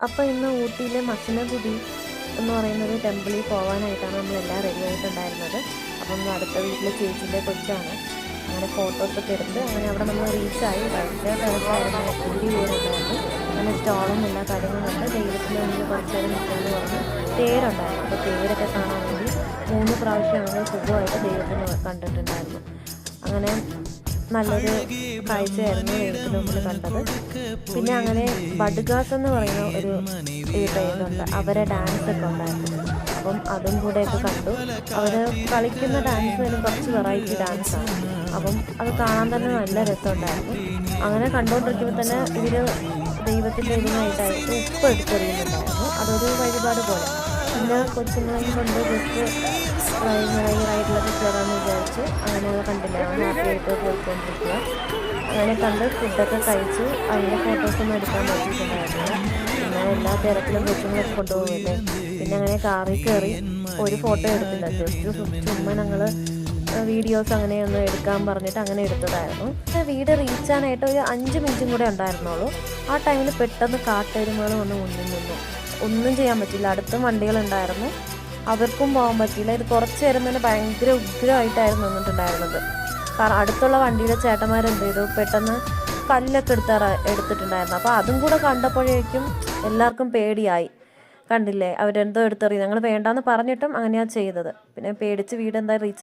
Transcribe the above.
അപ്പോൾ ഇന്ന് ഊട്ടിയിലെ മസനഗുഡി എന്ന് പറയുന്നൊരു ടെമ്പിളിൽ പോകാനായിട്ടാണ് നമ്മളെല്ലാം റെഡി ആയിട്ടുണ്ടായിരുന്നത്. അപ്പം അടുത്ത വീട്ടിലെ ചേച്ചിൻ്റെ കൊച്ചാണ്. അങ്ങനെ ഫോട്ടോസൊക്കെ എടുത്ത് അങ്ങനെ അവിടെ നമ്മൾ റീച്ചായി. ഭയങ്കര തിരക്കായിരുന്നു, ഒത്തിരി പേരുണ്ടായിരുന്നു. അങ്ങനെ സ്റ്റോളും എല്ലാ കാര്യങ്ങളും കണ്ട് ദൈവത്തിൻ്റെ മുന്നിൽ കുറച്ച് നേരം നിൽക്കാമെന്ന് പറഞ്ഞ് തേരുണ്ടായിരുന്നു. അപ്പോൾ തേരൊക്കെ കാണാൻ വേണ്ടി 3 പ്രാവശ്യം ഞങ്ങൾ സുഖമായിട്ട് ദൈവത്തിനെ കണ്ടിട്ടുണ്ടായിരുന്നു. അങ്ങനെ നല്ലൊരു കാഴ്ചയായിരുന്നു ദൈവത്തിന് മുമ്പിൽ കണ്ടത്. പിന്നെ അങ്ങനെ ബഡ്ഗാസ് എന്ന് പറയുന്ന ഒരു ട്രെയിനുണ്ട്, അവരെ ഡാൻസൊക്കെ ഉണ്ടായിരുന്നു. അപ്പം അതും കൂടെയൊക്കെ കണ്ടു. അവർ കളിക്കുന്ന ഡാൻസ് തന്നെ കുറച്ച് വെറൈറ്റി ഡാൻസാണ്. അപ്പം അത് കാണാൻ തന്നെ നല്ല രസമുണ്ടായിരുന്നു. അങ്ങനെ കണ്ടുകൊണ്ടിരിക്കുമ്പോൾ തന്നെ ഇവർ ദൈവത്തിൻ്റെ ഇതിനായിട്ടായിട്ട് ഉപ്പ് എടുത്തെറിയുന്നുണ്ടായിരുന്നു. അതൊരു വഴിപാട് പോലെ. പിന്നെ കൊച്ചുങ്ങളെയും കൊണ്ട് ജസ്റ്റ് റൈഡിലൊക്കെ കയറാമെന്ന് വിചാരിച്ച് അങ്ങനെ അത് കണ്ടില്ല, ഹാപ്പി ആയിട്ട് പോയിക്കൊണ്ടിരിക്കുക. അങ്ങനെ കണ്ട് ഫുഡൊക്കെ കഴിച്ച് അതിൻ്റെ ഫോട്ടോസൊന്നും എടുക്കാൻ പറ്റിയിട്ടുണ്ടായിരുന്നില്ല. പിന്നെ എല്ലാ തിരക്കിലും കൊച്ചുങ്ങളൊക്കെ കൊണ്ടുപോകില്ലേ. പിന്നെ അങ്ങനെ കാറിൽ കയറി ഒരു ഫോട്ടോ എടുത്തില്ല, ജസ്റ്റ് ചുമ്മാ ഞങ്ങൾ വീഡിയോസ് അങ്ങനെയൊന്നും എടുക്കാൻ പറഞ്ഞിട്ട് അങ്ങനെ എടുത്തതായിരുന്നു. വീട് റീച്ചാനായിട്ട് ഒരു 5 മിനിറ്റും കൂടെ ഉണ്ടായിരുന്നുള്ളൂ. ആ ടൈമിൽ പെട്ടെന്ന് കാട്ടെരുമകൾ വന്ന് മുന്നിൽ നിന്നു. ഒന്നും ചെയ്യാൻ പറ്റില്ല. അടുത്തും വണ്ടികളുണ്ടായിരുന്നു, അവർക്കും പോകാൻ പറ്റിയില്ല. ഇത് കുറച്ച് നേരം തന്നെ ഭയങ്കര ഉഗ്രമായിട്ടായിരുന്നു നിന്നിട്ടുണ്ടായിരുന്നത്. കാരണം അടുത്തുള്ള വണ്ടിയിലെ ചേട്ടന്മാരെന്ത് ചെയ്തു, പെട്ടെന്ന് കല്ലൊക്കെ എടുത്തിട്ടുണ്ടായിരുന്നു. അപ്പോൾ അതും കൂടെ കണ്ടപ്പോഴേക്കും എല്ലാവർക്കും പേടിയായി. കണ്ടില്ലേ, അവരെന്തോ എടുത്തെറിയും. ഞങ്ങൾ വേണ്ടാന്ന് പറഞ്ഞിട്ടും അങ്ങനെയാണ് ചെയ്തത്. പിന്നെ പേടിച്ച് വീട് എന്താ റീച്ച്